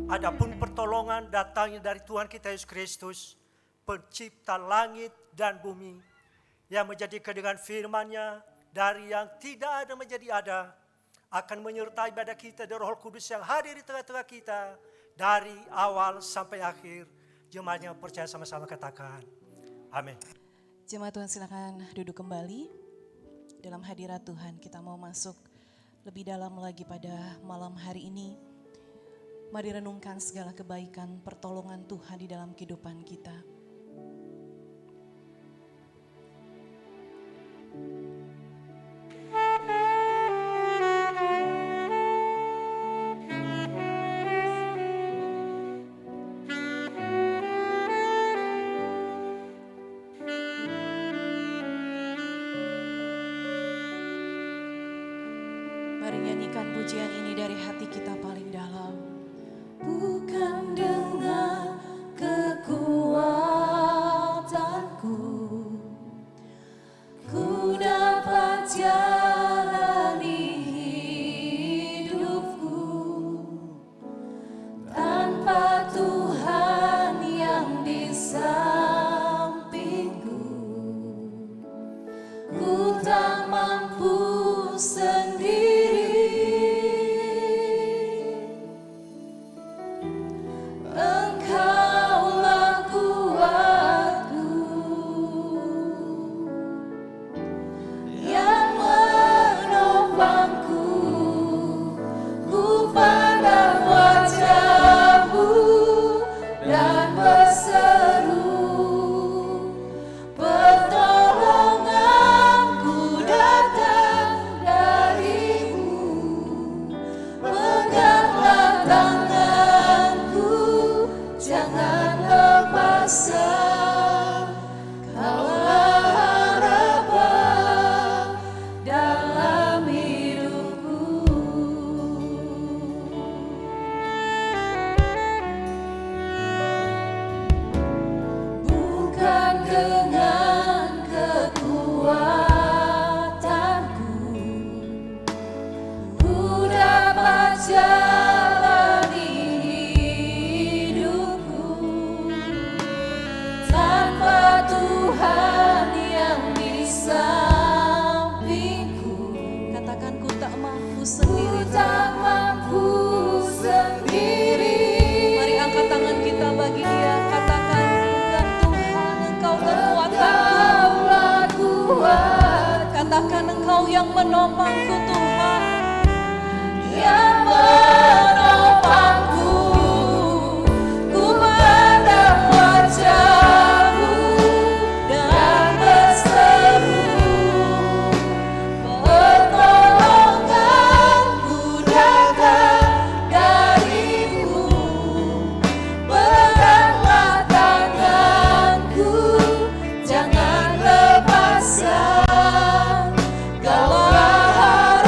Adapun pertolongan datangnya dari Tuhan kita Yesus Kristus, pencipta langit dan bumi, yang menjadikan dengan firman-Nya dari yang tidak ada menjadi ada, akan menyertai pada kita dari Roh Kudus yang hadir di tengah-tengah kita dari awal sampai akhir. Jemaatnya percaya sama-sama katakan, amin. Jemaat Tuhan silakan duduk kembali. Dalam hadirat Tuhan kita mau masuk lebih dalam lagi pada malam hari ini. Mari renungkan segala kebaikan pertolongan Tuhan di dalam kehidupan kita. Mari nyanyikan pujian ini dari hati kita paling dalam. Bukan dengan kekuatanku, ku dapat jalani hidupku tanpa Tuhan yang di sampingku. Ku tak mampu sendiri. Katakan Engkau yang menopangku Tuhan, yang menopangku. Ku pandang wajah-Mu dan berseru, pertolonganku datang dari-Mu. Peganglah tanganku, jangan lepaskan. Kaulah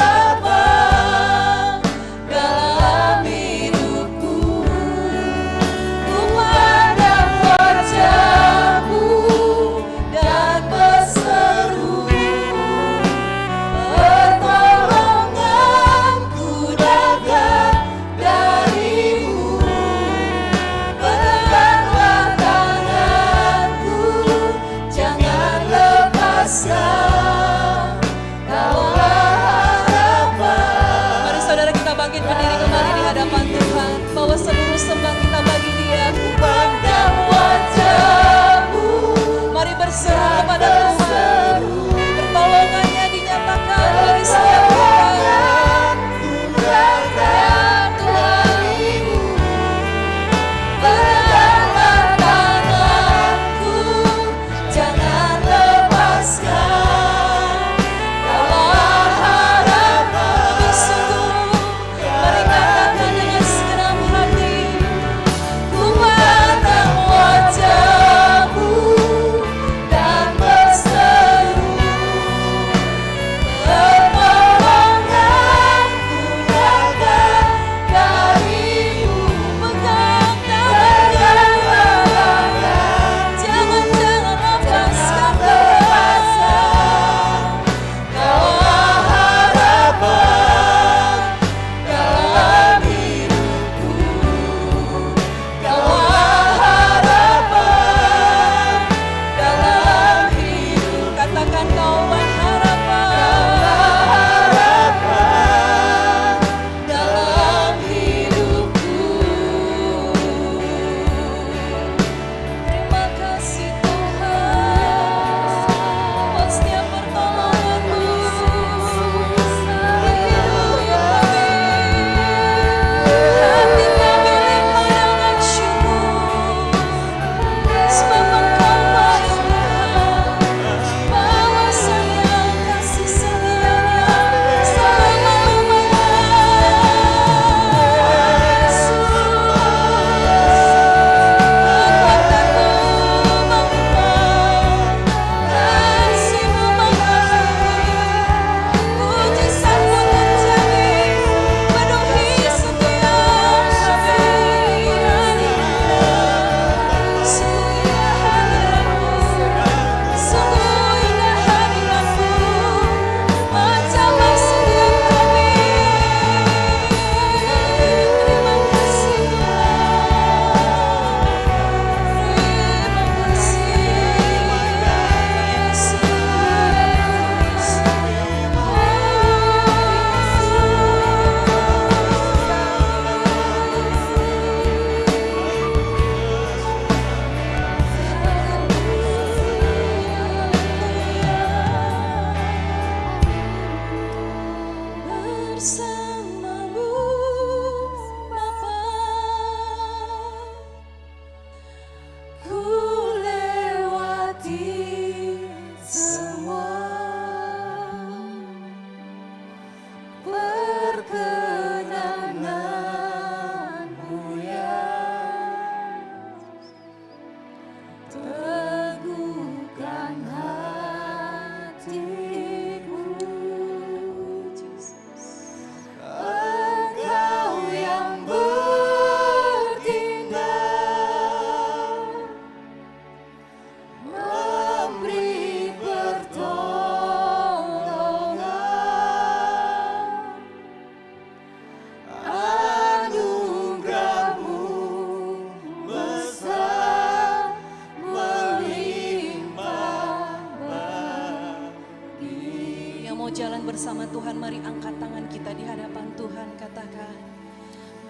bersama Tuhan. Mari angkat tangan kita di hadapan Tuhan, katakan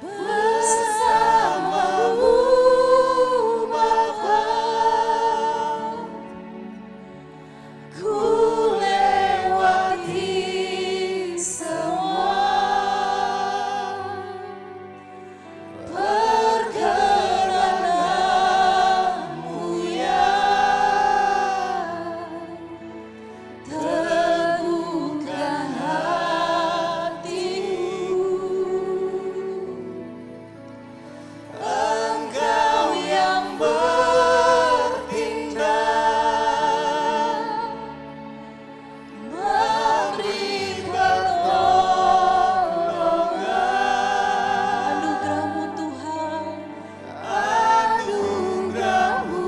Bersamamu Bapa, ku lewati semua perkenanan-Mu ya, teguhkan hatiku. Engkau yang bertindak, memberi pertolongan. anugerah-Mu Tuhan. Anugerah-Mu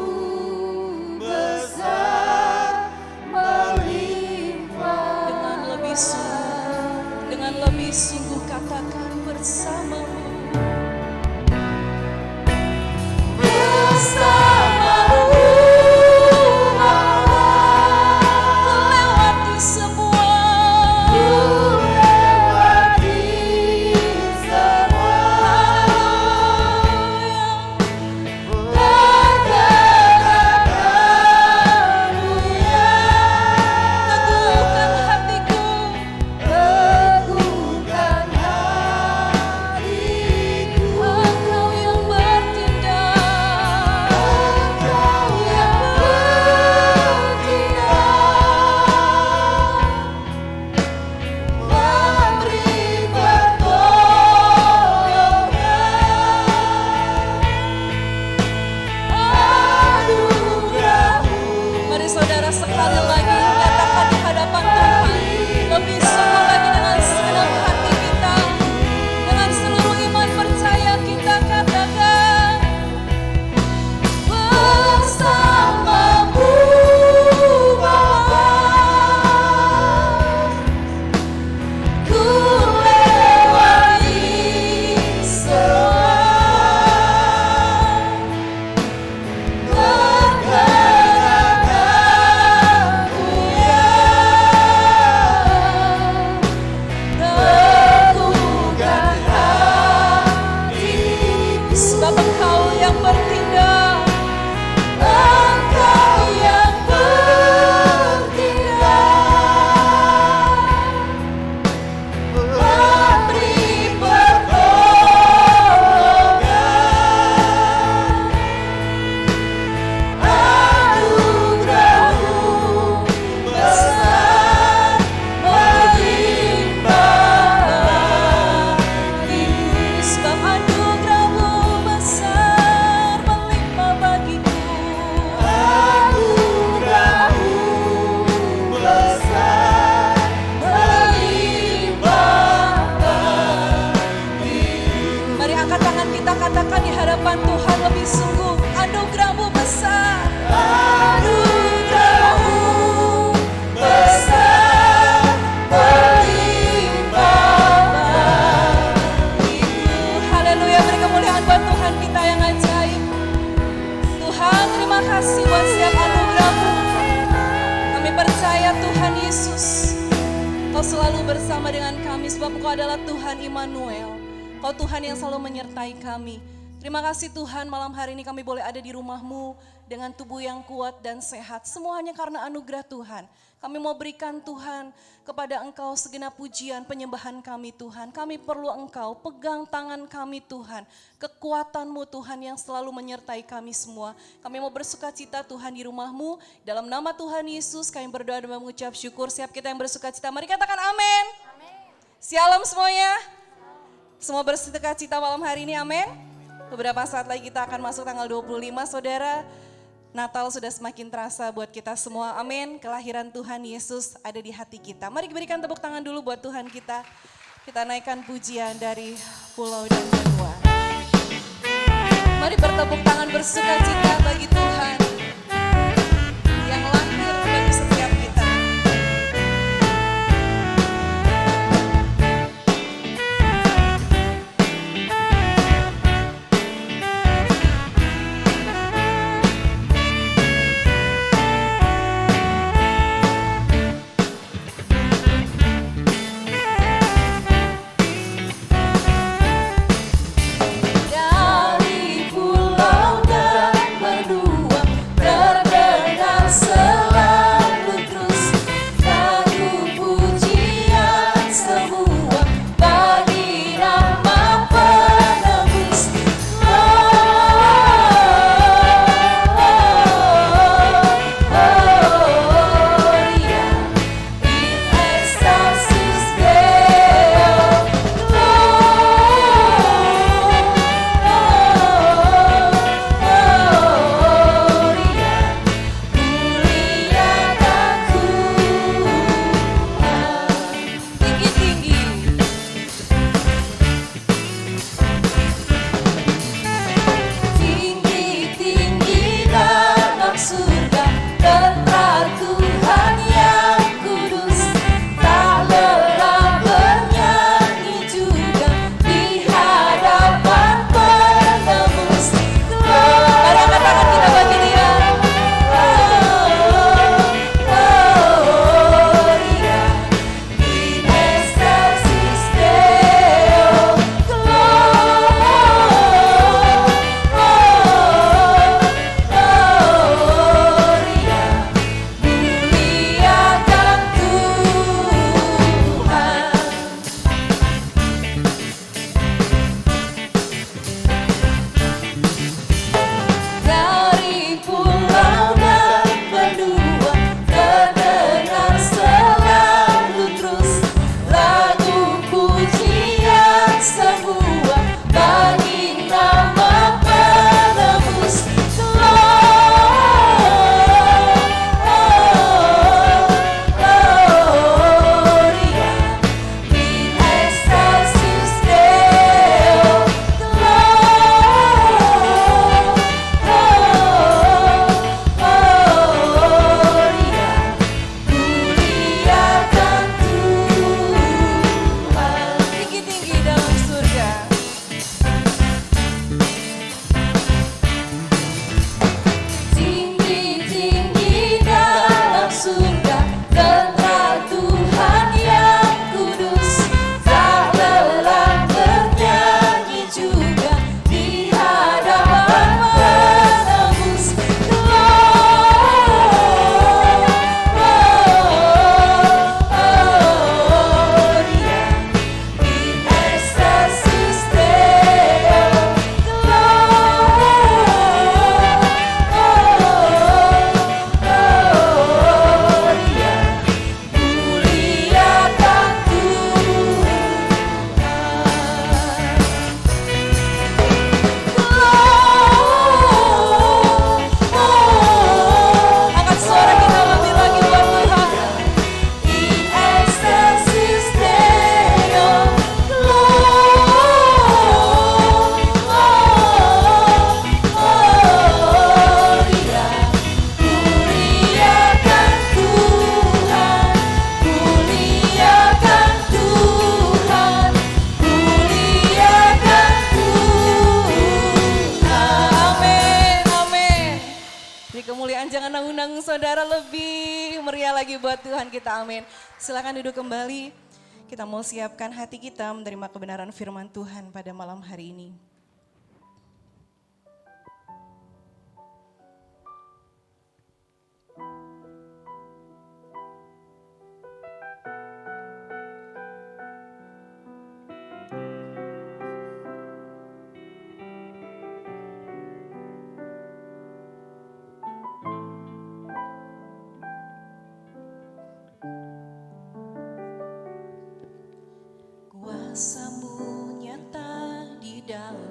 besar melimpah. Dengan lebih sungguh katakan bersamamu. Bersamamu Bapa, Lewati semua. ku lewati semua perkenanan-Mu ya, Teguhkan hatiku. teguhkan hatiku. Engkau yang bertindak. Engkau yang bertindak, memberi pertolongan. Anugerah-Mu Mari saudara sekali lagi katakan di hadapan Tuhan. Lebih sungguh lagi dengan segenap hati kita. Dengan seluruh iman percaya kita katakan. bersamamu Bapa, ku lewati semua perkenanan-Mu ya, teguhkan hatiku. Sebab Engkau yang bertindak. Engkau yang bertindak, memberi pertolongan. Anugerah-Mu besar melimpah bagiku. Sebab anugerah-Mu besar melimpah bagiku. Anugerah-Mu besar melimpah bagiku. Mari angkat tangan kita katakan di hadapan Tuhan lebih sungguh. Anugerah-Mu besar. Anugerah-Mu besar melimpah bagiku. Haleluya, beri kemuliaan buat Tuhan kita yang ajaib. Tuhan, terima kasih buat setiap anugerah-Mu. Kami percaya Tuhan Yesus, Kau selalu bersama dengan kami sebab Engkau adalah Tuhan Immanuel. Kau Tuhan yang selalu menyertai kami. Terima kasih Tuhan, malam hari ini kami boleh ada di rumah-Mu dengan tubuh yang kuat dan sehat. Semua hanya karena anugerah Tuhan. Kami mau berikan Tuhan kepada Engkau segenap pujian penyembahan kami Tuhan. Kami perlu Engkau, pegang tangan kami Tuhan. Kekuatan-Mu Tuhan yang selalu menyertai kami semua. Kami mau bersukacita Tuhan di rumah-Mu. Dalam nama Tuhan Yesus kami berdoa dan mengucap syukur. Siap kita yang bersukacita, mari katakan amin. Shalom semuanya. Semua bersukacita malam hari ini, amin. Beberapa saat lagi kita akan masuk tanggal 25, saudara. Natal sudah semakin terasa buat kita semua, amin. Kelahiran Tuhan Yesus ada di hati kita. Mari berikan tepuk tangan dulu buat Tuhan kita. Kita naikkan pujian dari pulau dan benua. Mari bertepuk tangan bersukacita bagi Tuhan yang lahir bagi setiap kita. undang saudara lebih meriah lagi buat Tuhan kita, amin. Silakan duduk kembali, kita mau siapkan hati kita menerima kebenaran firman Tuhan pada malam hari ini. Kuasa-Mu nyata di dalam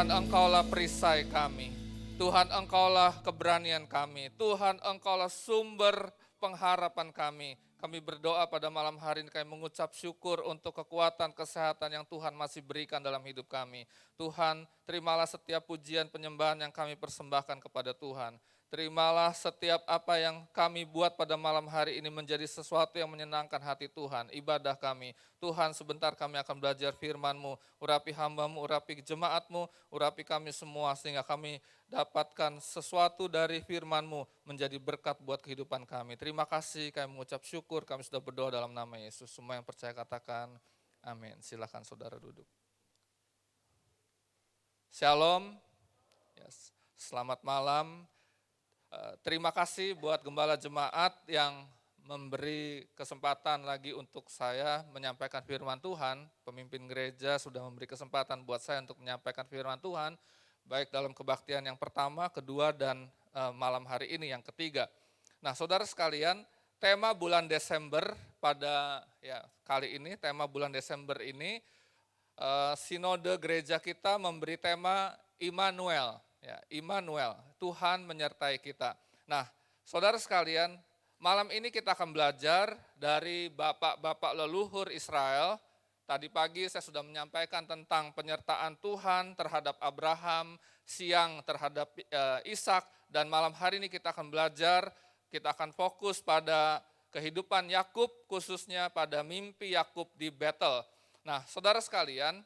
Tuhan, Engkaulah perisai kami. Tuhan, Engkaulah keberanian kami. Tuhan, Engkaulah sumber pengharapan kami. Kami berdoa pada malam hari ini, kami mengucap syukur untuk kekuatan, kesehatan yang Tuhan masih berikan dalam hidup kami. Tuhan, terimalah setiap pujian penyembahan yang kami persembahkan kepada Tuhan. Terimalah setiap apa yang kami buat pada malam hari ini menjadi sesuatu yang menyenangkan hati Tuhan, ibadah kami. Tuhan, sebentar kami akan belajar firman-Mu, urapi hamba-Mu, urapi jemaat-Mu, urapi kami semua sehingga kami dapatkan sesuatu dari firman-Mu menjadi berkat buat kehidupan kami. Terima kasih, kami mengucap syukur, kami sudah berdoa dalam nama Yesus. Semua yang percaya katakan amin. Silakan saudara duduk. Shalom, yes. Selamat malam. Terima kasih buat gembala jemaat yang memberi kesempatan lagi untuk saya menyampaikan firman Tuhan. Pemimpin gereja sudah memberi kesempatan buat saya untuk menyampaikan firman Tuhan, baik dalam kebaktian yang pertama, kedua, dan malam hari ini yang ketiga. Nah, saudara sekalian, tema bulan Desember pada kali ini, tema bulan Desember ini, sinode gereja kita memberi tema Immanuel. Ya, Immanuel, Tuhan menyertai kita. Nah, saudara sekalian, malam ini kita akan belajar dari bapak-bapak leluhur Israel. Tadi pagi saya sudah menyampaikan tentang penyertaan Tuhan terhadap Abraham, siang terhadap Ishak, dan malam hari ini kita akan belajar, kita akan fokus pada kehidupan Yakub, khususnya pada mimpi Yakub di Betel. Nah, saudara sekalian,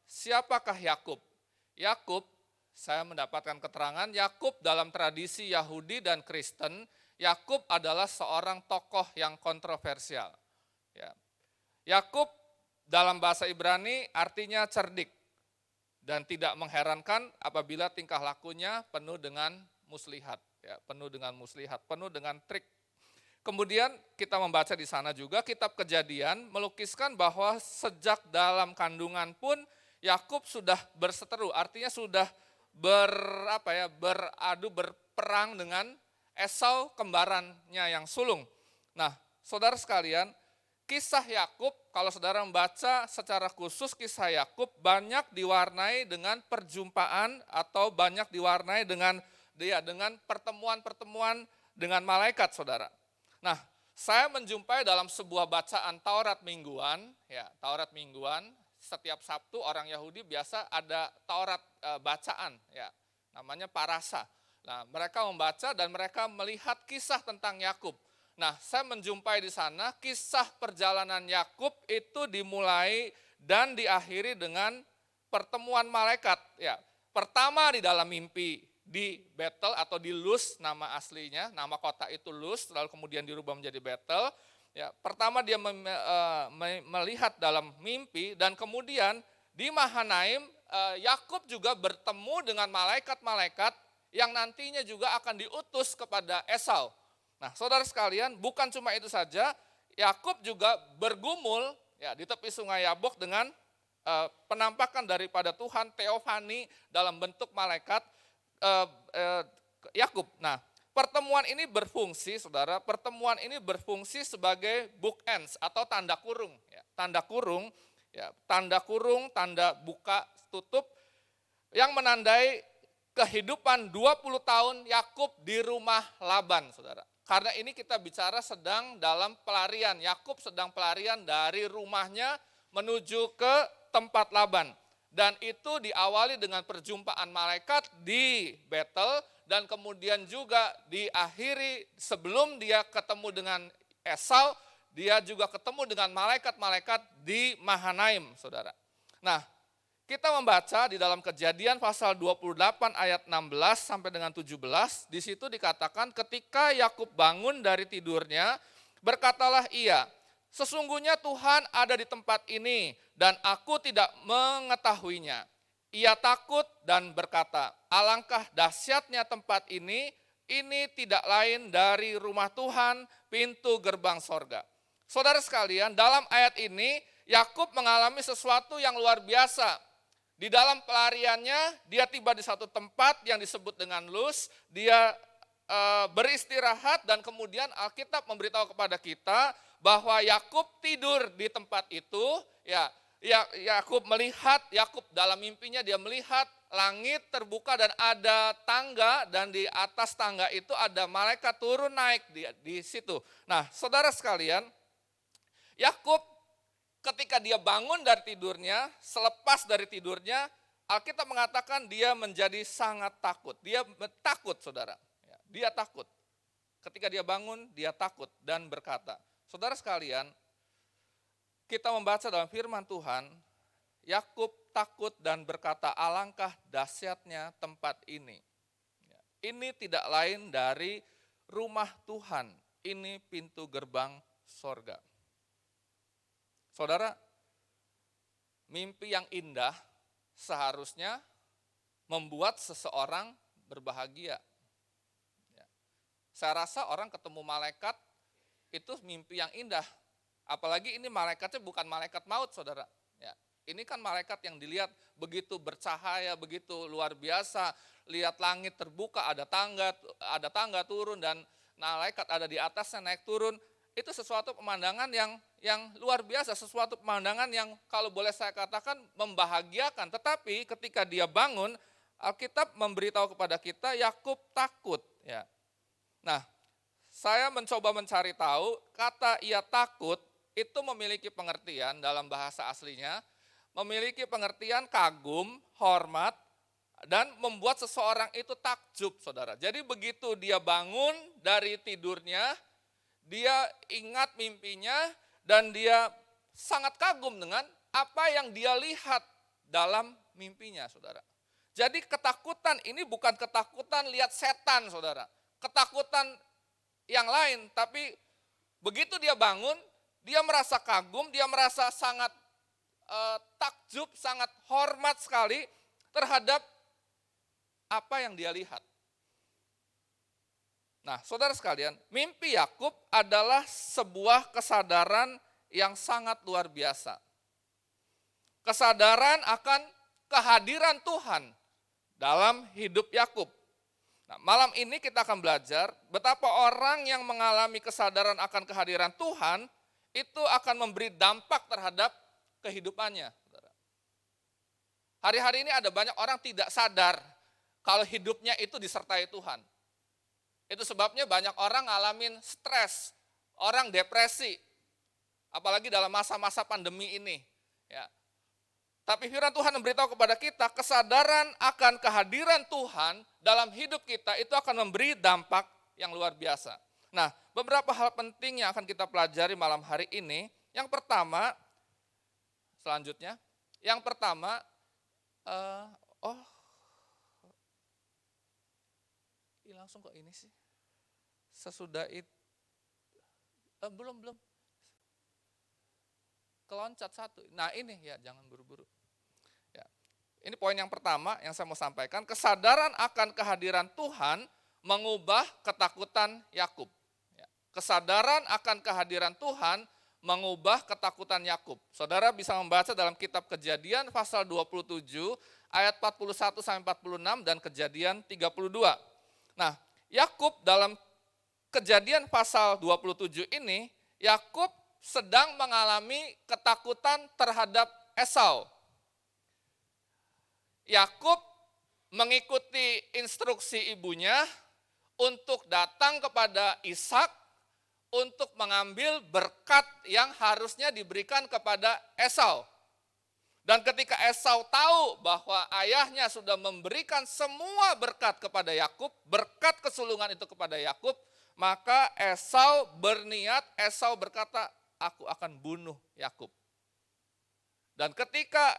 siapakah Yakub? Yakub, saya mendapatkan keterangan, Yakub dalam tradisi Yahudi dan Kristen, Yakub adalah seorang tokoh yang kontroversial. Ya. Yakub dalam bahasa Ibrani artinya cerdik dan tidak mengherankan apabila tingkah lakunya penuh dengan muslihat, ya, penuh dengan muslihat, penuh dengan trik. Kemudian kita membaca di sana juga kitab Kejadian melukiskan bahwa sejak dalam kandungan pun Yakub sudah berseteru, artinya sudah berperang dengan Esau kembarannya yang sulung. Nah, saudara sekalian, kisah Yakub, kalau saudara membaca secara khusus kisah Yakub banyak diwarnai dengan perjumpaan atau banyak diwarnai dengan pertemuan-pertemuan dengan malaikat, saudara. Nah, saya menjumpai dalam sebuah bacaan Taurat mingguan, setiap Sabtu orang Yahudi biasa ada Taurat bacaan, ya, namanya parasa. Nah, mereka membaca dan mereka melihat kisah tentang Yakub. Nah, saya menjumpai di sana kisah perjalanan Yakub itu dimulai dan diakhiri dengan pertemuan malaikat. Ya, pertama di dalam mimpi di Betel atau di Luz, nama aslinya, nama kota itu Luz, lalu kemudian dirubah menjadi Betel. Ya, pertama dia melihat dalam mimpi dan kemudian di Mahanaim Yakub juga bertemu dengan malaikat-malaikat yang nantinya juga akan diutus kepada Esau. Nah, saudara sekalian, bukan cuma itu saja, Yakub juga bergumul ya di tepi Sungai Yabok dengan penampakan daripada Tuhan teofani dalam bentuk malaikat Yakub. Nah, pertemuan ini berfungsi, saudara, pertemuan ini berfungsi sebagai bookends atau tanda kurung. Ya, tanda kurung, ya, tanda buka, tutup, yang menandai kehidupan 20 tahun Yakub di rumah Laban, saudara. Karena ini kita bicara sedang dalam pelarian, Yakub sedang pelarian dari rumahnya menuju ke tempat Laban. Dan itu diawali dengan perjumpaan malaikat di Betel dan kemudian juga diakhiri sebelum dia ketemu dengan Esau, dia juga ketemu dengan malaikat-malaikat di Mahanaim, saudara. Nah, kita membaca di dalam Kejadian pasal 28 ayat 16 sampai dengan 17, di situ dikatakan ketika Yakub bangun dari tidurnya, berkatalah ia, sesungguhnya Tuhan ada di tempat ini dan aku tidak mengetahuinya. Ia takut dan berkata, alangkah dahsyatnya tempat ini tidak lain dari rumah Tuhan, pintu gerbang sorga. Saudara sekalian, dalam ayat ini Yakub mengalami sesuatu yang luar biasa. Di dalam pelariannya, dia tiba di satu tempat yang disebut dengan Luz, dia beristirahat dan kemudian Alkitab memberitahu kepada kita bahwa Yakub tidur di tempat itu, ya, Yakub melihat, Yakub dalam mimpinya dia melihat langit terbuka dan ada tangga, dan di atas tangga itu ada malaikat turun naik di situ. Nah, saudara sekalian, Yakub ketika dia bangun dari tidurnya, selepas dari tidurnya, Alkitab mengatakan dia menjadi sangat takut. Dia takut, saudara. Dia takut. Ketika dia bangun, dia takut dan berkata, saudara sekalian, kita membaca dalam firman Tuhan, Yakub takut dan berkata, alangkah dahsyatnya tempat ini. Ini tidak lain dari rumah Tuhan, ini pintu gerbang sorga. Saudara, mimpi yang indah seharusnya membuat seseorang berbahagia. Saya rasa orang ketemu malaikat itu mimpi yang indah. Apalagi ini malaikatnya bukan malaikat maut, saudara. Ya, ini kan malaikat yang dilihat begitu bercahaya, begitu luar biasa. Lihat langit terbuka, ada tangga turun, dan malaikat ada di atasnya naik turun. Itu sesuatu pemandangan yang luar biasa, sesuatu pemandangan yang kalau boleh saya katakan membahagiakan. Tetapi ketika dia bangun, Alkitab memberitahu kepada kita, Yakub takut. Ya. Nah, saya mencoba mencari tahu, kata ia takut itu memiliki pengertian dalam bahasa aslinya, memiliki pengertian kagum, hormat, dan membuat seseorang itu takjub, saudara. Jadi begitu dia bangun dari tidurnya, dia ingat mimpinya, dan dia sangat kagum dengan apa yang dia lihat dalam mimpinya, saudara. Jadi ketakutan ini bukan ketakutan lihat setan, saudara. Ketakutan yang lain, tapi begitu dia bangun, dia merasa kagum, dia merasa sangat takjub, sangat hormat sekali terhadap apa yang dia lihat. Nah, saudara sekalian, mimpi Yakub adalah sebuah kesadaran yang sangat luar biasa. Kesadaran akan kehadiran Tuhan dalam hidup Yakub. Nah, malam ini kita akan belajar betapa orang yang mengalami kesadaran akan kehadiran Tuhan itu akan memberi dampak terhadap kehidupannya. Hari-hari ini ada banyak orang tidak sadar kalau hidupnya itu disertai Tuhan. Itu sebabnya banyak orang ngalamin stres, orang depresi, apalagi dalam masa-masa pandemi ini. Ya. Tapi firman Tuhan memberitahu kepada kita, kesadaran akan kehadiran Tuhan dalam hidup kita itu akan memberi dampak yang luar biasa. Nah, beberapa hal penting yang akan kita pelajari malam hari ini. Yang pertama, selanjutnya, langsung kok ini sih. Sesudah itu, belum. Keloncat satu. Nah ini ya, jangan buru-buru. Ya. Ini poin yang pertama yang saya mau sampaikan. Kesadaran akan kehadiran Tuhan mengubah ketakutan Yakub. Ya. Kesadaran akan kehadiran Tuhan mengubah ketakutan Yakub. Saudara bisa membaca dalam kitab Kejadian pasal 27 ayat 41 sampai 46 dan Kejadian 32. Nah, Yakub dalam Kejadian pasal 27 ini, Yakub sedang mengalami ketakutan terhadap Esau. Yakub mengikuti instruksi ibunya untuk datang kepada Ishak untuk mengambil berkat yang harusnya diberikan kepada Esau. Dan ketika Esau tahu bahwa ayahnya sudah memberikan semua berkat kepada Yakub, berkat kesulungan itu kepada Yakub, maka Esau berkata, aku akan bunuh Yakub. Dan ketika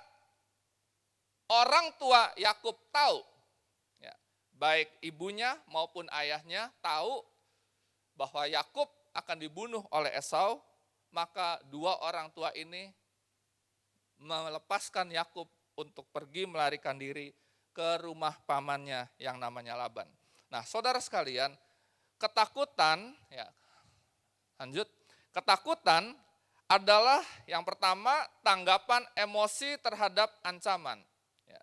orang tua Yakub tahu, ya, baik ibunya maupun ayahnya tahu bahwa Yakub akan dibunuh oleh Esau, maka dua orang tua ini melepaskan Yakub untuk pergi melarikan diri ke rumah pamannya yang namanya Laban. Nah, saudara sekalian, ketakutan, ya, lanjut. Ketakutan adalah yang pertama tanggapan emosi terhadap ancaman. Ya,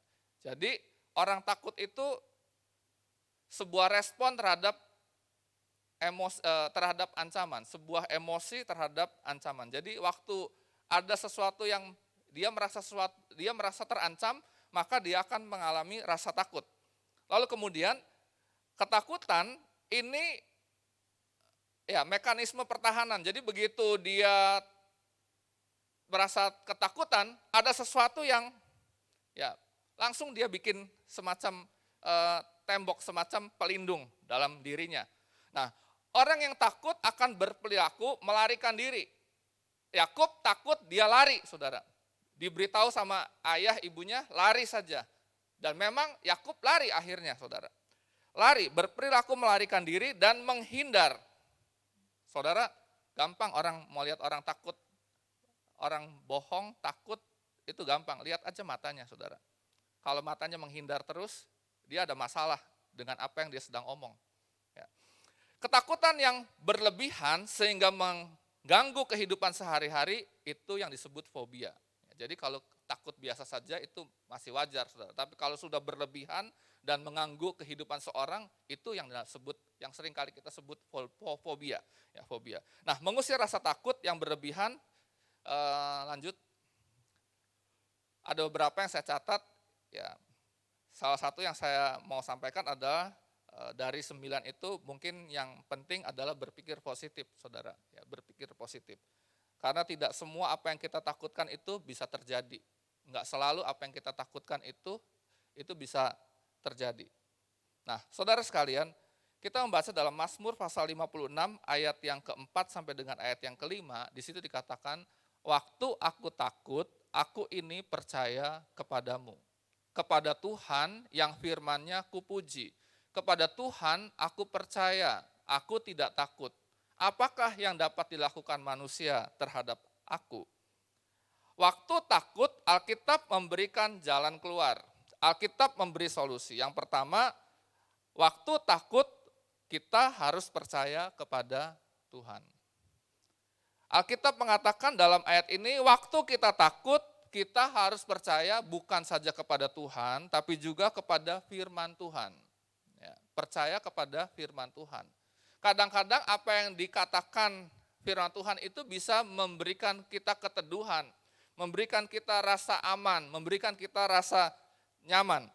jadi orang takut itu sebuah respon terhadap ancaman, sebuah emosi terhadap ancaman. Jadi waktu ada sesuatu yang dia merasa terancam, maka dia akan mengalami rasa takut. Lalu kemudian ketakutan ini ya mekanisme pertahanan. Jadi begitu dia merasa ketakutan, ada sesuatu yang ya langsung dia bikin semacam tembok, semacam pelindung dalam dirinya. Nah, orang yang takut akan berperilaku melarikan diri. Yakub takut, dia lari, saudara. Diberitahu sama ayah ibunya, lari saja. Dan memang Yakub lari akhirnya, saudara. Lari, berperilaku melarikan diri dan menghindar. Saudara, gampang orang mau lihat orang takut, orang bohong, takut, itu gampang. Lihat aja matanya, saudara. Kalau matanya menghindar terus, dia ada masalah dengan apa yang dia sedang omong. Ya. Ketakutan yang berlebihan sehingga mengganggu kehidupan sehari-hari, itu yang disebut fobia. Jadi kalau takut biasa saja itu masih wajar, saudara. Tapi kalau sudah berlebihan dan mengganggu kehidupan seorang, itu yang disebut, yang sering kali kita sebut fobia. Ya, fobia. Nah, mengusir rasa takut yang berlebihan, lanjut. Ada beberapa yang saya catat, ya. Salah satu yang saya mau sampaikan adalah dari 9 itu mungkin yang penting adalah berpikir positif, saudara. Ya, berpikir positif. Karena tidak semua apa yang kita takutkan itu bisa terjadi. Enggak selalu apa yang kita takutkan itu bisa terjadi. Nah, saudara sekalian, kita membaca dalam Mazmur pasal 56 ayat yang keempat sampai dengan ayat yang kelima, di situ dikatakan, waktu aku takut, aku ini percaya kepadamu. Kepada Tuhan yang firman-Nya kupuji. Kepada Tuhan aku percaya, aku tidak takut. Apakah yang dapat dilakukan manusia terhadap aku? Waktu takut, Alkitab memberikan jalan keluar. Alkitab memberi solusi. Yang pertama, waktu takut kita harus percaya kepada Tuhan. Alkitab mengatakan dalam ayat ini, waktu kita takut, kita harus percaya bukan saja kepada Tuhan, tapi juga kepada firman Tuhan. Ya, percaya kepada firman Tuhan. Kadang-kadang apa yang dikatakan firman Tuhan itu bisa memberikan kita keteduhan, memberikan kita rasa aman, memberikan kita rasa nyaman.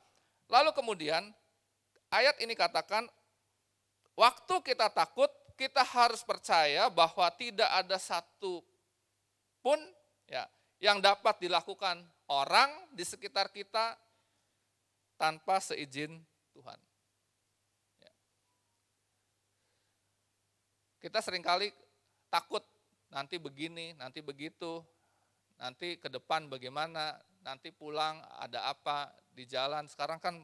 Lalu kemudian ayat ini katakan, waktu kita takut, kita harus percaya bahwa tidak ada satu pun ya, yang dapat dilakukan orang di sekitar kita tanpa seizin Tuhan. Ya. Kita seringkali takut, nanti begini, nanti begitu, nanti ke depan bagaimana, nanti pulang ada apa di jalan. Sekarang kan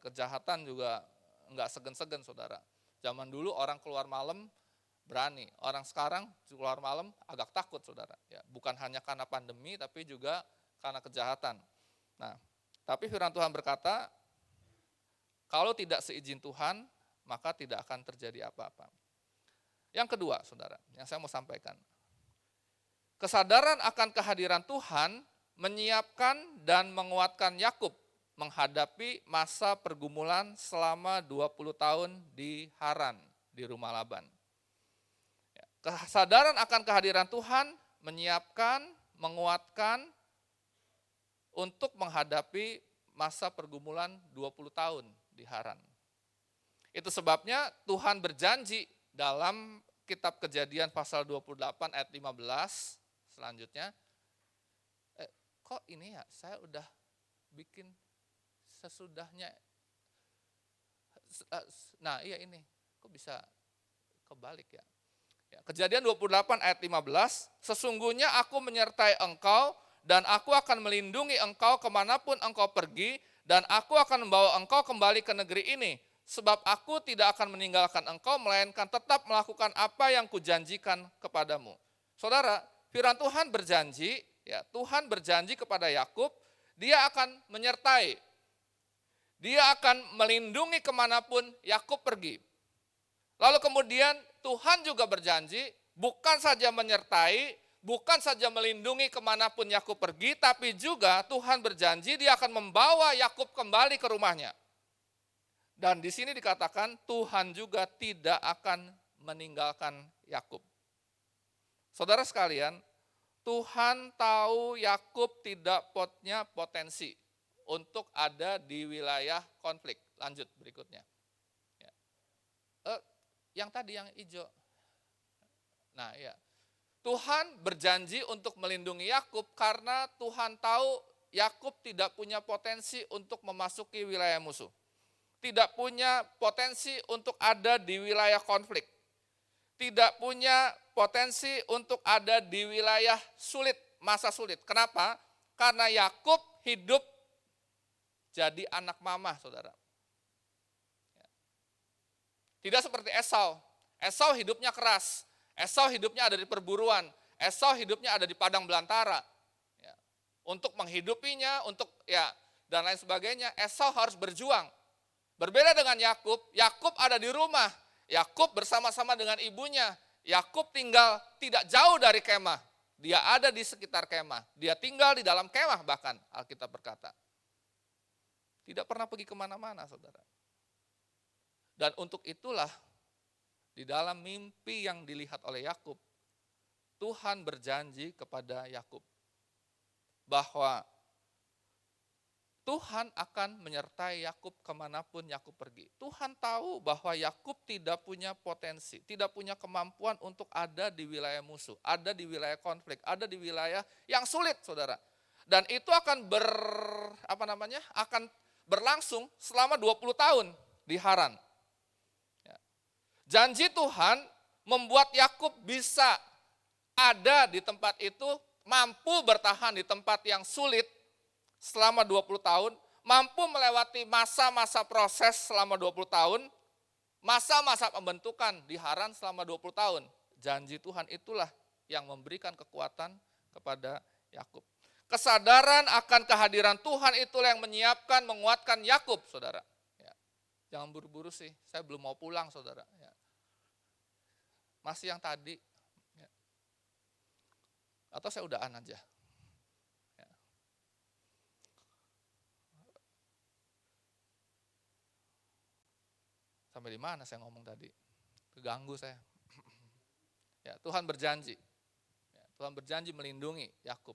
kejahatan juga enggak segan-segan, saudara. Zaman dulu orang keluar malam berani, orang sekarang keluar malam agak takut, saudara. Ya, bukan hanya karena pandemi, tapi juga karena kejahatan. Nah, tapi firman Tuhan berkata, kalau tidak seizin Tuhan, maka tidak akan terjadi apa-apa. Yang kedua, saudara, yang saya mau sampaikan. Kesadaran akan kehadiran Tuhan menyiapkan dan menguatkan Yakub menghadapi masa pergumulan selama 20 tahun di Haran, di rumah Laban. Kesadaran akan kehadiran Tuhan menyiapkan, menguatkan untuk menghadapi masa pergumulan 20 tahun di Haran. Itu sebabnya Tuhan berjanji dalam kitab Kejadian pasal 28 ayat 15 selanjutnya, kok ini ya saya udah bikin sesudahnya, nah iya ini, kok bisa kebalik ya. Kejadian 28 ayat 15, sesungguhnya aku menyertai engkau dan aku akan melindungi engkau kemanapun engkau pergi dan aku akan membawa engkau kembali ke negeri ini. Sebab aku tidak akan meninggalkan engkau melainkan tetap melakukan apa yang kujanjikan kepadamu. Saudara, firman Tuhan berjanji, ya Tuhan berjanji kepada Yakub, dia akan menyertai. Dia akan melindungi kemanapun Yakub pergi. Lalu kemudian Tuhan juga berjanji bukan saja menyertai, bukan saja melindungi kemanapun Yakub pergi, tapi juga Tuhan berjanji dia akan membawa Yakub kembali ke rumahnya. Dan di sini dikatakan Tuhan juga tidak akan meninggalkan Yakub. Saudara sekalian, Tuhan tahu Yakub tidak punya potensi untuk ada di wilayah konflik. Lanjut berikutnya. Ya. Yang tadi yang hijau. Nah ya, Tuhan berjanji untuk melindungi Yakub karena Tuhan tahu Yakub tidak punya potensi untuk memasuki wilayah musuh. Tidak punya potensi untuk ada di wilayah konflik. Tidak punya potensi untuk ada di wilayah sulit, masa sulit. Kenapa? Karena Yakub hidup jadi anak mama, saudara. Tidak seperti Esau. Esau hidupnya keras. Esau hidupnya ada di perburuan. Esau hidupnya ada di padang belantara. Ya. Untuk menghidupinya, dan lain sebagainya. Esau harus berjuang. Berbeda dengan Yakub. Yakub ada di rumah. Yakub bersama-sama dengan ibunya. Yakub tinggal tidak jauh dari kemah. Dia ada di sekitar kemah. Dia tinggal di dalam kemah bahkan, Alkitab berkata. Tidak pernah pergi kemana-mana, saudara. Dan untuk itulah, di dalam mimpi yang dilihat oleh Yakub, Tuhan berjanji kepada Yakub bahwa Tuhan akan menyertai Yakub kemanapun Yakub pergi. Tuhan tahu bahwa Yakub tidak punya potensi, tidak punya kemampuan untuk ada di wilayah musuh, ada di wilayah konflik, ada di wilayah yang sulit, saudara. Dan itu akan akan berlangsung selama 20 tahun di Haran. Ya. Janji Tuhan membuat Yakub bisa ada di tempat itu, mampu bertahan di tempat yang sulit selama 20 tahun, mampu melewati masa-masa proses selama 20 tahun, masa-masa pembentukan di Haran selama 20 tahun. Janji Tuhan itulah yang memberikan kekuatan kepada Yakub. Kesadaran akan kehadiran Tuhan itulah yang menyiapkan, menguatkan Yakub, saudara. Ya. Jangan buru-buru sih, saya belum mau pulang, saudara. Ya. Masih yang tadi. Ya. Atau saya udahan aja. Sampai di mana saya ngomong tadi? Keganggu saya. Ya, Tuhan berjanji. Ya, Tuhan berjanji melindungi Yakub.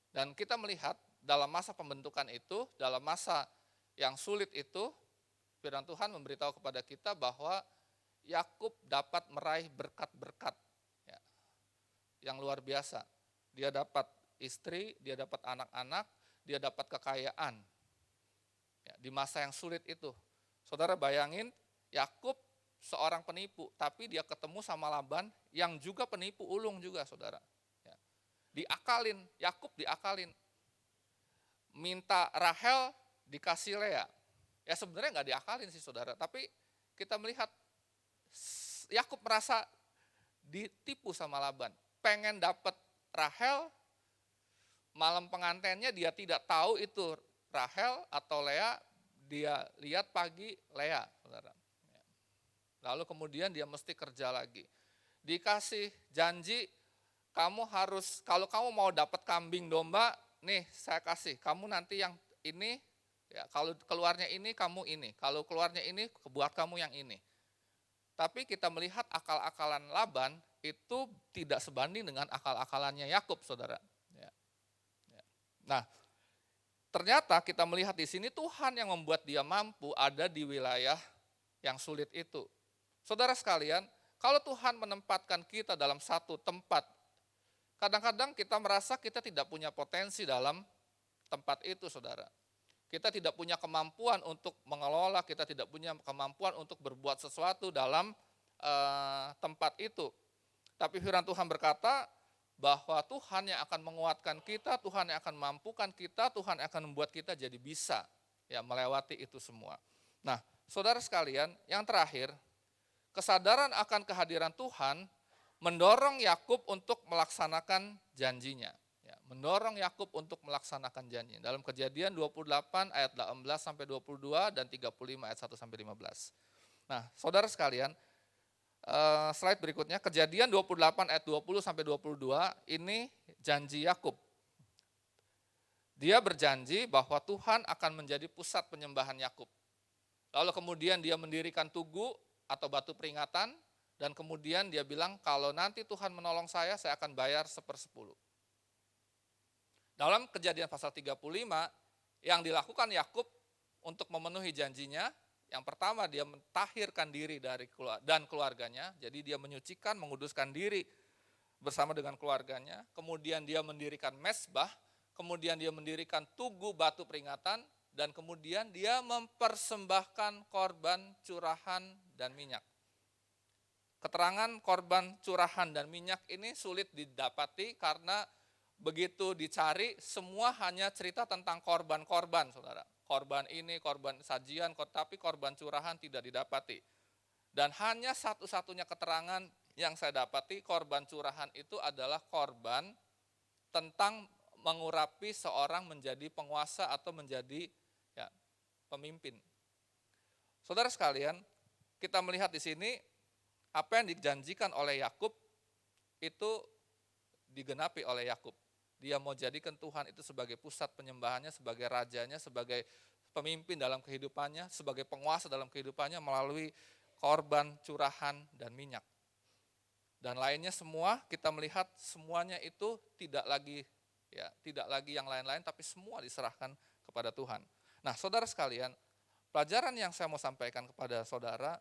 Dan kita melihat dalam masa pembentukan itu, dalam masa yang sulit itu, firman Tuhan memberitahu kepada kita bahwa Yakub dapat meraih berkat-berkat ya, yang luar biasa. Dia dapat istri, dia dapat anak-anak, dia dapat kekayaan ya, di masa yang sulit itu. Saudara bayangin, Yakub seorang penipu, tapi dia ketemu sama Laban yang juga penipu ulung juga, saudara. Ya. Diakalin, Yakub diakalin. Minta Rahel dikasih Lea. Ya sebenarnya nggak diakalin sih, saudara, tapi kita melihat Yakub merasa ditipu sama Laban. Pengen dapat Rahel, malam pengantinnya dia tidak tahu itu Rahel atau Lea, dia lihat pagi Lea, saudara. Lalu kemudian dia mesti kerja lagi. Dikasih janji, kamu harus, kalau kamu mau dapat kambing domba, nih saya kasih, kamu nanti yang ini, ya kalau keluarnya ini, kamu ini. Kalau keluarnya ini, buat kamu yang ini. Tapi kita melihat akal-akalan Laban itu tidak sebanding dengan akal-akalannya Yakub, saudara. Ya. Ya. Nah, ternyata kita melihat di sini Tuhan yang membuat dia mampu ada di wilayah yang sulit itu. Saudara sekalian, kalau Tuhan menempatkan kita dalam satu tempat, kadang-kadang kita merasa kita tidak punya potensi dalam tempat itu, saudara. Kita tidak punya kemampuan untuk mengelola, kita tidak punya kemampuan untuk berbuat sesuatu dalam tempat itu. Tapi firman Tuhan berkata bahwa Tuhan yang akan menguatkan kita, Tuhan yang akan mampukan kita, Tuhan yang akan membuat kita jadi bisa ya melewati itu semua. Nah, saudara sekalian, yang terakhir, kesadaran akan kehadiran Tuhan mendorong Yakub untuk melaksanakan janjinya. Ya, mendorong Yakub untuk melaksanakan janjinya. Dalam Kejadian 28 ayat 18 sampai 22 dan 35 ayat 1 sampai 15. Nah, saudara sekalian, slide berikutnya, Kejadian 28 ayat 20 sampai 22, ini janji Yakub. Dia berjanji bahwa Tuhan akan menjadi pusat penyembahan Yakub. Lalu kemudian dia mendirikan tugu atau batu peringatan, dan kemudian dia bilang, kalau nanti Tuhan menolong saya akan bayar 1/10. Dalam Kejadian pasal 35, yang dilakukan Yakub untuk memenuhi janjinya, yang pertama dia mentahirkan diri dan keluarganya, jadi dia menyucikan, menguduskan diri bersama dengan keluarganya, kemudian dia mendirikan mezbah, kemudian dia mendirikan tugu batu peringatan, dan kemudian dia mempersembahkan korban curahan dan minyak. Keterangan korban curahan dan minyak ini sulit didapati karena begitu dicari semua hanya cerita tentang korban-korban, saudara. Korban ini, korban sajian, tapi korban curahan tidak didapati. Dan hanya satu-satunya keterangan yang saya dapati korban curahan itu adalah korban tentang mengurapi seorang menjadi penguasa atau menjadi pemimpin. Saudara sekalian, kita melihat di sini apa yang dijanjikan oleh Yakub itu digenapi oleh Yakub. Dia mau jadikan Tuhan itu sebagai pusat penyembahannya, sebagai rajanya, sebagai pemimpin dalam kehidupannya, sebagai penguasa dalam kehidupannya melalui korban curahan dan minyak. Dan lainnya semua kita melihat semuanya itu tidak lagi yang lain-lain, tapi semua diserahkan kepada Tuhan. Nah, saudara sekalian, pelajaran yang saya mau sampaikan kepada saudara,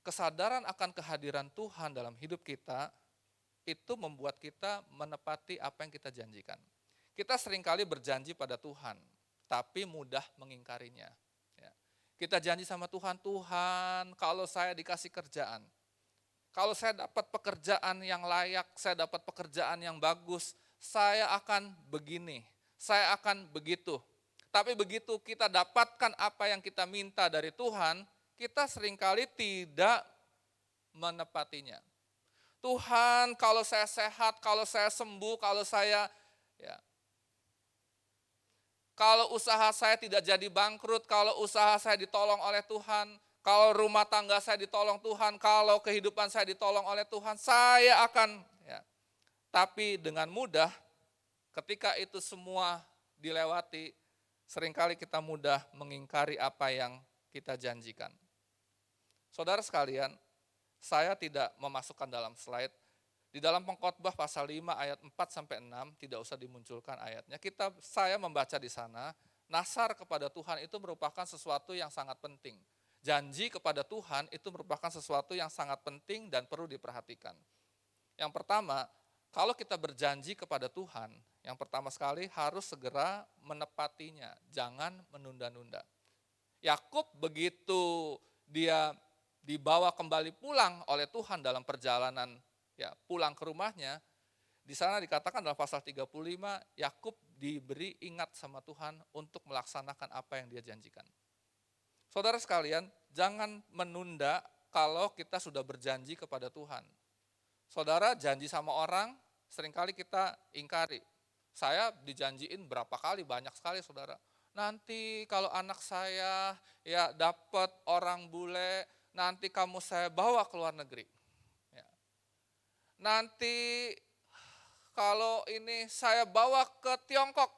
kesadaran akan kehadiran Tuhan dalam hidup kita itu membuat kita menepati apa yang kita janjikan. Kita seringkali berjanji pada Tuhan, tapi mudah mengingkarinya. Kita janji sama Tuhan, Tuhan kalau saya dikasih kerjaan, kalau saya dapat pekerjaan yang layak, saya dapat pekerjaan yang bagus, saya akan begini, saya akan begitu. Tapi begitu kita dapatkan apa yang kita minta dari Tuhan, kita seringkali tidak menepatinya. Tuhan, kalau saya sehat, kalau saya sembuh, kalau usaha saya tidak jadi bangkrut, kalau usaha saya ditolong oleh Tuhan, kalau rumah tangga saya ditolong Tuhan, kalau kehidupan saya ditolong oleh Tuhan, saya akan. Tapi dengan mudah, ketika itu semua dilewati, seringkali kita mudah mengingkari apa yang kita janjikan. Saudara sekalian, saya tidak memasukkan dalam slide. Di dalam Pengkhotbah pasal 5 ayat 4-6, tidak usah dimunculkan ayatnya. Saya membaca di sana, nasar kepada Tuhan itu merupakan sesuatu yang sangat penting. Janji kepada Tuhan itu merupakan sesuatu yang sangat penting dan perlu diperhatikan. Yang pertama, kalau kita berjanji kepada Tuhan, yang pertama sekali harus segera menepatinya, jangan menunda-nunda. Yakub begitu dia dibawa kembali pulang oleh Tuhan dalam perjalanan pulang ke rumahnya, di sana dikatakan dalam pasal 35, Yakub diberi ingat sama Tuhan untuk melaksanakan apa yang dia janjikan. Saudara sekalian, jangan menunda kalau kita sudah berjanji kepada Tuhan. Saudara janji sama orang, seringkali kita ingkari. Saya dijanjiin berapa kali, banyak sekali saudara. Nanti kalau anak saya dapat orang bule, nanti kamu saya bawa ke luar negeri. Nanti kalau ini saya bawa ke Tiongkok.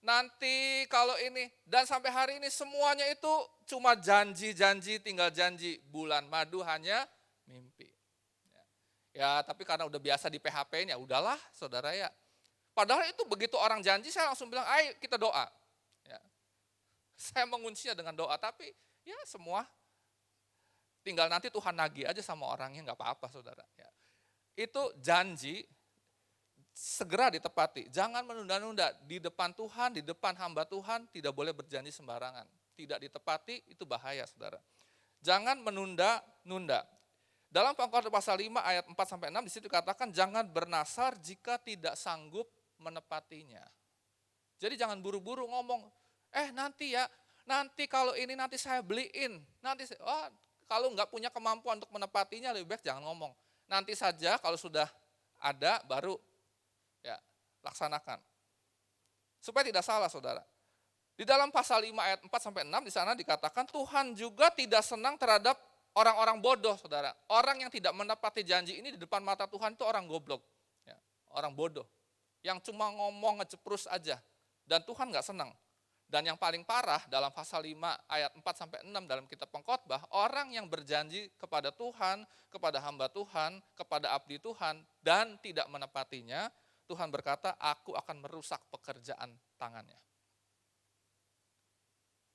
Nanti kalau ini, dan sampai hari ini semuanya itu cuma janji-janji, tinggal janji. Bulan madu hanya mimpi. Tapi karena udah biasa di PHP-nya, udahlah saudara ya. Padahal itu begitu orang janji, saya langsung bilang, ayo kita doa. Saya menguncinya dengan doa, tapi semua tinggal nanti Tuhan nagih aja sama orangnya, nggak apa-apa saudara. Itu janji segera ditepati, jangan menunda-nunda. Di depan Tuhan, di depan hamba Tuhan tidak boleh berjanji sembarangan. Tidak ditepati itu bahaya saudara. Jangan menunda-nunda. Dalam Pengkhotbah pasal 5 ayat 4-6 di situ dikatakan jangan bernasar jika tidak sanggup menepatinya. Jadi jangan buru-buru ngomong, nanti kalau ini nanti saya beliin, kalau nggak punya kemampuan untuk menepatinya lebih baik jangan ngomong. Nanti saja kalau sudah ada baru laksanakan. Supaya tidak salah saudara. Di dalam pasal 5 ayat 4-6 di sana dikatakan Tuhan juga tidak senang terhadap orang-orang bodoh saudara. Orang yang tidak menepati janji ini di depan mata Tuhan itu orang goblok. Orang bodoh. Yang cuma ngomong ngeceprus aja. Dan Tuhan nggak senang. Dan yang paling parah dalam pasal 5 ayat 4-6 dalam kitab Pengkhotbah, orang yang berjanji kepada Tuhan, kepada hamba Tuhan, kepada abdi Tuhan, dan tidak menepatinya, Tuhan berkata, aku akan merusak pekerjaan tangannya.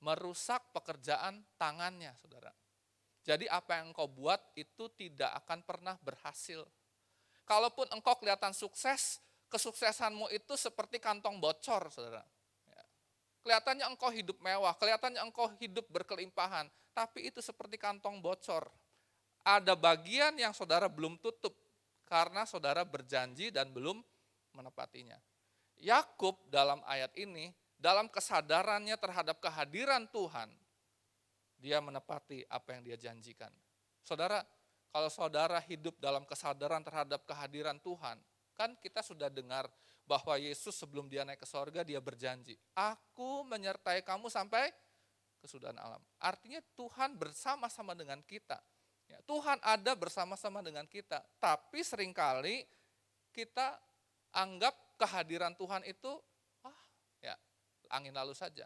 Merusak pekerjaan tangannya, saudara. Jadi apa yang engkau buat itu tidak akan pernah berhasil. Kalaupun engkau kelihatan sukses, kesuksesanmu itu seperti kantong bocor, saudara. Ya. Kelihatannya engkau hidup mewah, kelihatannya engkau hidup berkelimpahan, tapi itu seperti kantong bocor. Ada bagian yang saudara belum tutup, karena saudara berjanji dan belum menepatinya. Yakub dalam ayat ini, dalam kesadarannya terhadap kehadiran Tuhan, dia menepati apa yang dia janjikan. Saudara, kalau saudara hidup dalam kesadaran terhadap kehadiran Tuhan, kan kita sudah dengar bahwa Yesus sebelum dia naik ke sorga, dia berjanji, aku menyertai kamu sampai kesudahan alam. Artinya Tuhan bersama-sama dengan kita. Ya, Tuhan ada bersama-sama dengan kita, tapi seringkali kita anggap kehadiran Tuhan itu, angin lalu saja.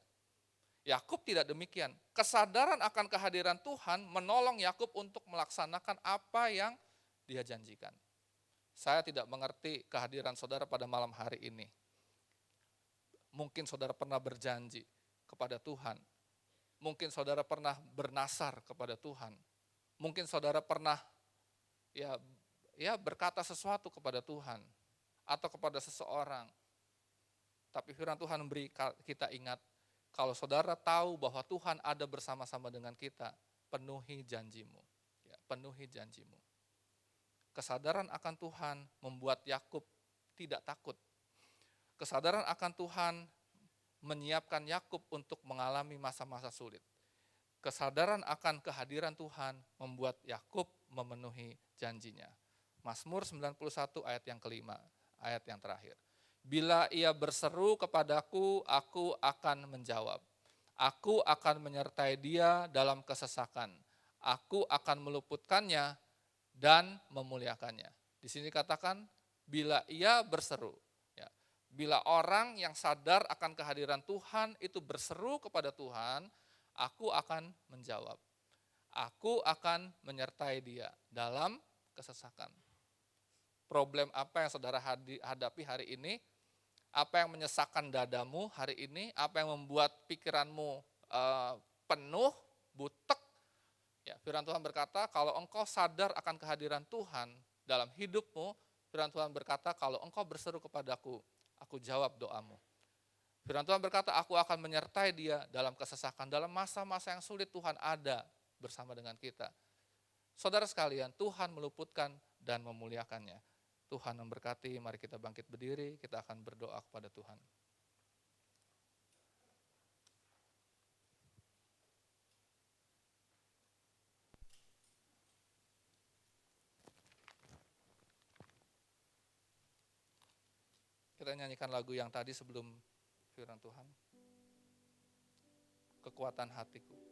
Yakub tidak demikian. Kesadaran akan kehadiran Tuhan menolong Yakub untuk melaksanakan apa yang dia janjikan. Saya tidak mengerti kehadiran saudara pada malam hari ini. Mungkin saudara pernah berjanji kepada Tuhan. Mungkin saudara pernah bernasar kepada Tuhan. Mungkin saudara pernah berkata sesuatu kepada Tuhan atau kepada seseorang. Tapi firman Tuhan memberi kita ingat, kalau saudara tahu bahwa Tuhan ada bersama-sama dengan kita, penuhi janjimu. Ya, penuhi janjimu. Kesadaran akan Tuhan membuat Yakub tidak takut. Kesadaran akan Tuhan menyiapkan Yakub untuk mengalami masa-masa sulit. Kesadaran akan kehadiran Tuhan membuat Yakub memenuhi janjinya. Mazmur 91 ayat yang kelima, ayat yang terakhir. Bila ia berseru kepadaku, aku akan menjawab. Aku akan menyertai dia dalam kesesakan. Aku akan meluputkannya dan memuliakannya. Di sini katakan, bila ia berseru. Ya. Bila orang yang sadar akan kehadiran Tuhan itu berseru kepada Tuhan, aku akan menjawab. Aku akan menyertai dia dalam kesesakan. Problem apa yang saudara hadapi hari ini? Apa yang menyesakkan dadamu hari ini? Apa yang membuat pikiranmu penuh, butek? Ya, firman Tuhan berkata, kalau engkau sadar akan kehadiran Tuhan dalam hidupmu, firman Tuhan berkata, kalau engkau berseru kepadaku, aku jawab doamu. Firman Tuhan berkata, aku akan menyertai dia dalam kesesakan, dalam masa-masa yang sulit Tuhan ada bersama dengan kita. Saudara sekalian, Tuhan meluputkan dan memuliakannya. Tuhan memberkati, mari kita bangkit berdiri, kita akan berdoa kepada Tuhan. Kita nyanyikan lagu yang tadi sebelum firman Tuhan. Kekuatan hatiku.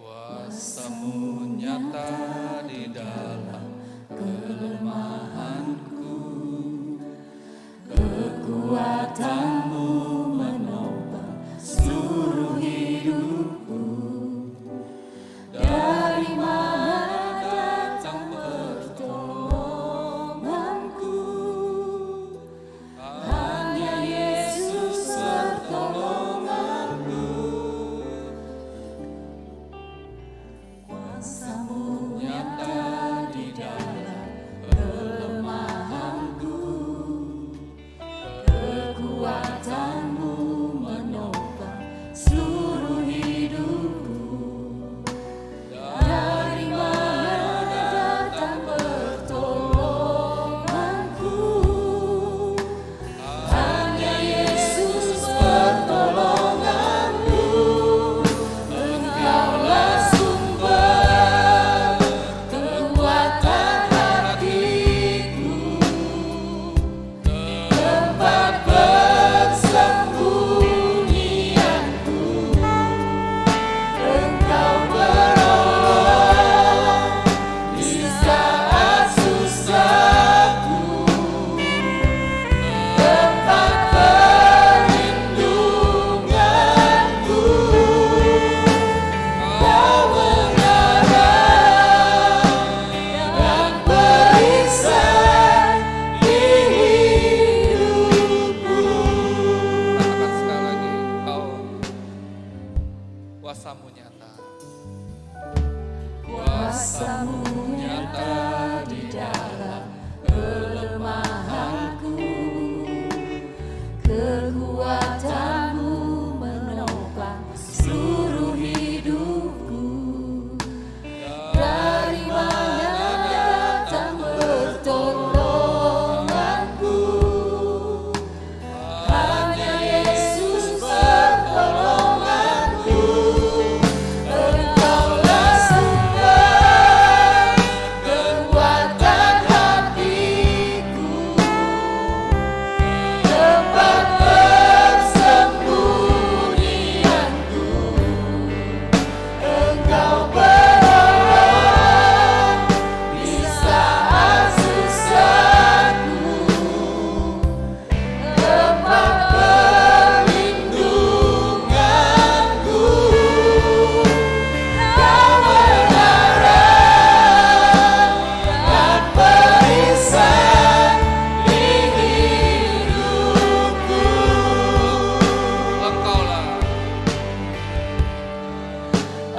Kuasa-Mu nyata di dalam kelemahanku, kekuatan-Mu menopang seluruh hidupku. Dari mana datang pertolonganku? Hanya Yesus pertolonganku. Kuasa-Mu nyata di dalam kelemahanku, kuasa-Mu nyata. Kuasa-Mu nyata di dalam kelemahanku, kekuatan-Mu menopang seluruh hidupku. Dari mana datang pertolonganku? Hanya Yesus pertolonganku. Engkaulah sumber kekuatan hatiku, tempat persembunyianku. Engkau penolong di saat susahku, tempat perlindunganku. Kau kebenaran dan perisai di hidupku.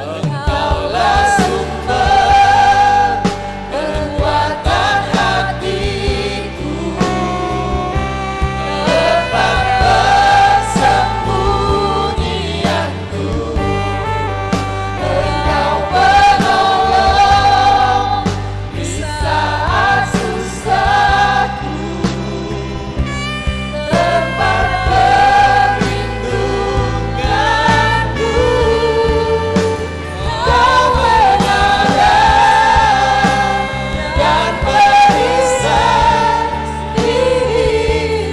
Engkaulah sumber kekuatan hatiku, tempat persembunyianku. Engkau penolong di saat susahku, tempat perlindunganku. Kau kebenaran dan perisai di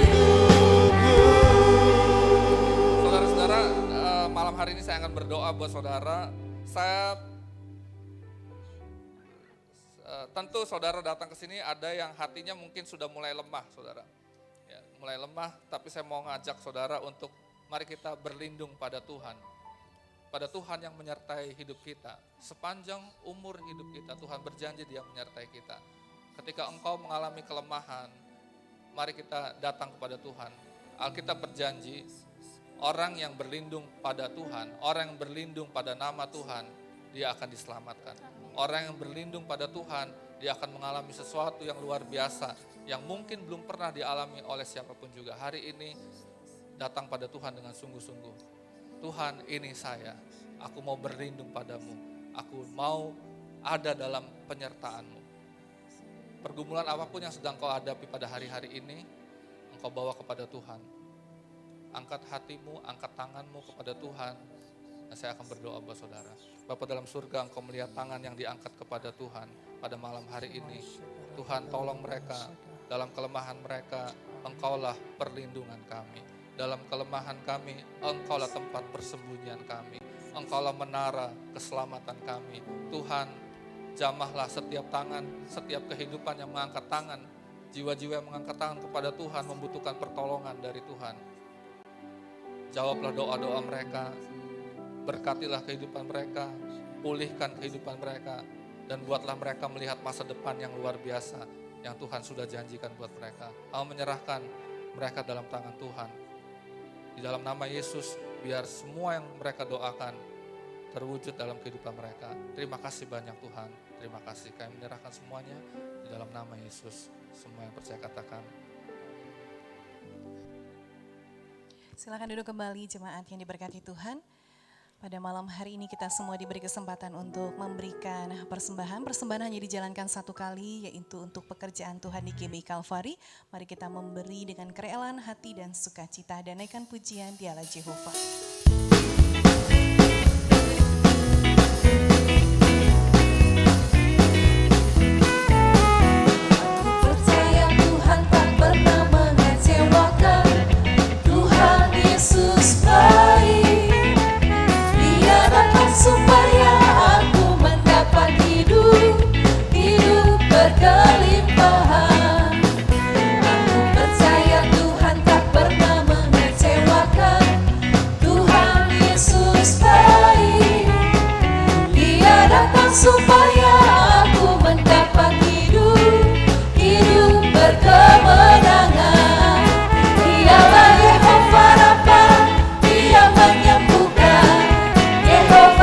hidupku. Saudara-saudara, malam hari ini saya akan berdoa buat saudara. Saya tentu saudara datang ke sini ada yang hatinya mungkin sudah mulai lemah, saudara. Ya, mulai lemah, tapi saya mau ngajak saudara untuk mari kita berlindung pada Tuhan. Pada Tuhan yang menyertai hidup kita. Sepanjang umur hidup kita, Tuhan berjanji Dia menyertai kita. Ketika engkau mengalami kelemahan, mari kita datang kepada Tuhan. Alkitab berjanji, orang yang berlindung pada Tuhan, orang yang berlindung pada nama Tuhan, dia akan diselamatkan. Orang yang berlindung pada Tuhan, dia akan mengalami sesuatu yang luar biasa, yang mungkin belum pernah dialami oleh siapapun juga. Hari ini datang pada Tuhan dengan sungguh-sungguh. Tuhan, ini saya, aku mau berlindung padamu, aku mau ada dalam penyertaan-Mu. Pergumulan apapun yang sedang kau hadapi pada hari-hari ini, engkau bawa kepada Tuhan. Angkat hatimu, angkat tanganmu kepada Tuhan, dan saya akan berdoa buat saudara. Bapa dalam surga, engkau melihat tangan yang diangkat kepada Tuhan pada malam hari ini. Tuhan, tolong mereka, dalam kelemahan mereka, engkaulah perlindungan kami. Dalam kelemahan kami, engkaulah tempat persembunyian kami. Engkaulah menara keselamatan kami. Tuhan, jamahlah setiap tangan, setiap kehidupan yang mengangkat tangan. Jiwa-jiwa yang mengangkat tangan kepada Tuhan membutuhkan pertolongan dari Tuhan. Jawablah doa-doa mereka, berkatilah kehidupan mereka, pulihkan kehidupan mereka, dan buatlah mereka melihat masa depan yang luar biasa yang Tuhan sudah janjikan buat mereka. Kau menyerahkan mereka dalam tangan Tuhan. Di dalam nama Yesus, biar semua yang mereka doakan terwujud dalam kehidupan mereka. Terima kasih banyak Tuhan, terima kasih. Kami menyerahkan semuanya di dalam nama Yesus. Semua yang percaya katakan. Silakan duduk kembali jemaat yang diberkati Tuhan. Pada malam hari ini kita semua diberi kesempatan untuk memberikan persembahan. Persembahan hanya dijalankan satu kali, yaitu untuk pekerjaan Tuhan di GBI Kalvari. Mari kita memberi dengan kerelaan hati dan sukacita dan naikkan pujian Dialah Jehovah. Supaya aku mendapat hidup berkelimpahan. Aku percaya Tuhan tak pernah mengecewakan. Tuhan Yesus baik. Dia datang supaya aku mendapat hidup berkemenangan. Dialah Yehova Rafa, Dia menyembuhkan. Yehova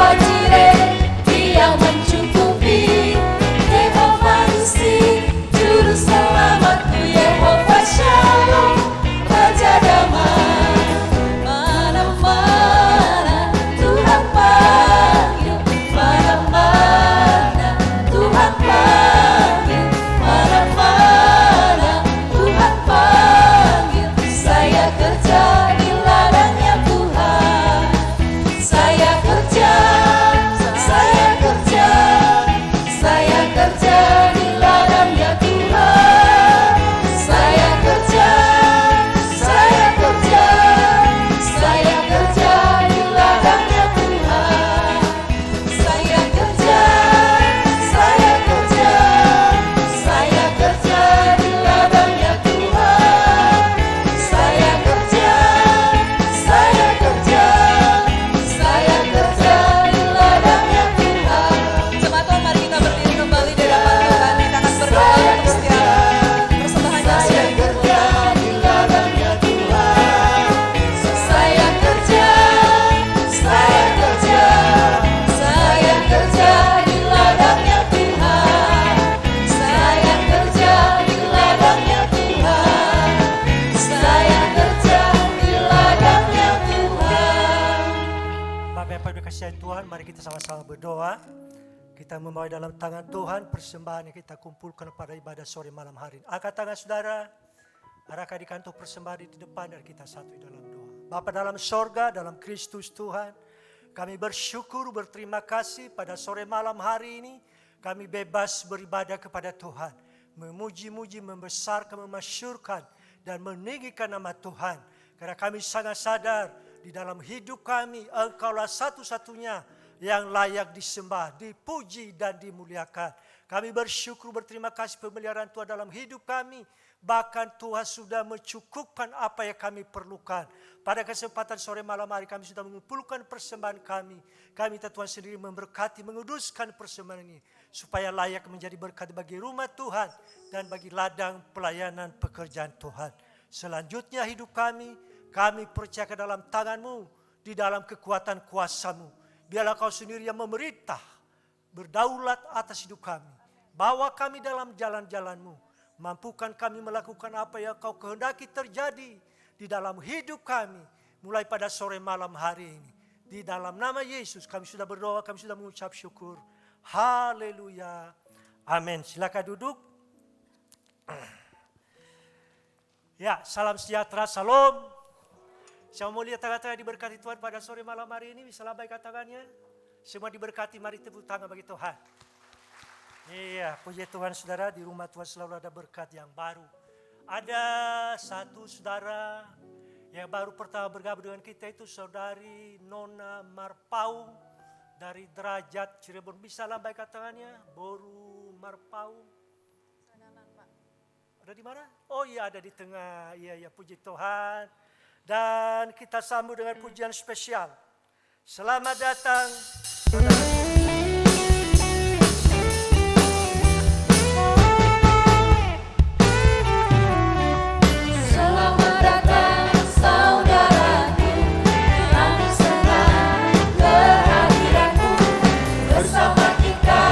Bapak Ibu dikasihi Tuhan, mari kita sama-sama berdoa. Kita membawa dalam tangan Tuhan persembahan yang kita kumpulkan pada ibadah sore malam hari. Angkat tangan saudara, arahkan di kantong persembahan di depan dan kita satu dalam doa. Bapa dalam sorga, dalam Kristus Tuhan, kami bersyukur, berterima kasih pada sore malam hari ini. Kami bebas beribadah kepada Tuhan, memuji-muji, membesarkan, memasyurkan, dan meninggikan nama Tuhan. Karena kami sangat sadar di dalam hidup kami, Engkaulah satu-satunya yang layak disembah, dipuji dan dimuliakan. Kami bersyukur, berterima kasih pemeliharaan Tuhan dalam hidup kami. Bahkan Tuhan sudah mencukupkan apa yang kami perlukan. Pada kesempatan sore malam hari kami sudah mengumpulkan persembahan kami. Kami minta Tuhan sendiri memberkati, menguduskan persembahan ini. Supaya layak menjadi berkat bagi rumah Tuhan dan bagi ladang pelayanan pekerjaan Tuhan. Selanjutnya hidup kami percaya ke dalam tangan-Mu, di dalam kekuatan kuasa-Mu. Biarlah Kau sendiri yang memerintah, berdaulat atas hidup kami. Bawa kami dalam jalan-jalan-Mu. Mampukan kami melakukan apa yang Kau kehendaki terjadi di dalam hidup kami. Mulai pada sore malam hari ini. Di dalam nama Yesus kami sudah berdoa, kami sudah mengucap syukur. Haleluya. Amin. Silakan duduk. Ya, salam sejahtera, salam. Saya mau lihat tangan-tangan diberkati Tuhan pada sore malam hari ini. Bisa lambaikan tangannya. Semua diberkati, mari tepuk tangan bagi Tuhan. Iya, puji Tuhan saudara, di rumah Tuhan selalu ada berkat yang baru. Ada satu saudara yang baru pertama bergabung dengan kita, itu saudari Nona Marpau dari Derajat Cirebon. Bisa lambaikan tangannya, Boru Marpau. Ada di mana? Oh iya, ada di tengah. Iya, puji Tuhan. Dan kita sambut dengan pujian spesial. Selamat datang. Selamat datang saudaraku, kami senang kehadiranmu. Bersama kita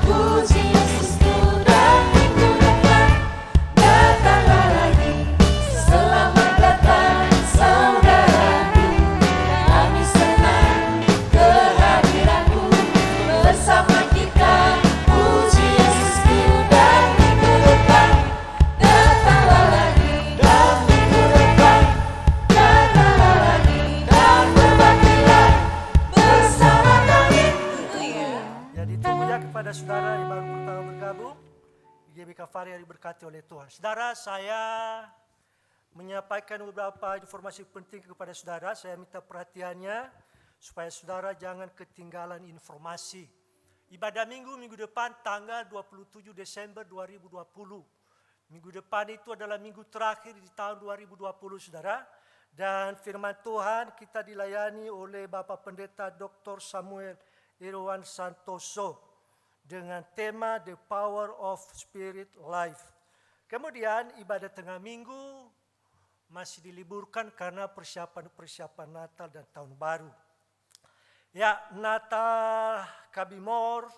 puji Yesus dan minggu depan datanglah lagi. Selamat datang saudaraku, kami senang kehadiranmu. Bersama kita puji Yesus dan minggu depan datanglah lagi. Dan minggu depan datanglah lagi. Dan berbaktilah bersama kami. Jadi tunggunya kepada saudara yang baru pertama bergabung. GBK Fari yang diberkati oleh Tuhan. Saudara, saya menyampaikan beberapa informasi penting kepada saudara. Saya minta perhatiannya supaya saudara jangan ketinggalan informasi. Ibadah minggu depan tanggal 27 Desember 2020. Minggu depan itu adalah minggu terakhir di tahun 2020 saudara. Dan firman Tuhan kita dilayani oleh Bapak Pendeta Dr. Samuel Irwan Santoso dengan tema The Power of Spirit Life. Kemudian ibadah tengah minggu masih diliburkan karena persiapan Natal dan Tahun Baru. Ya, Natal Kabimor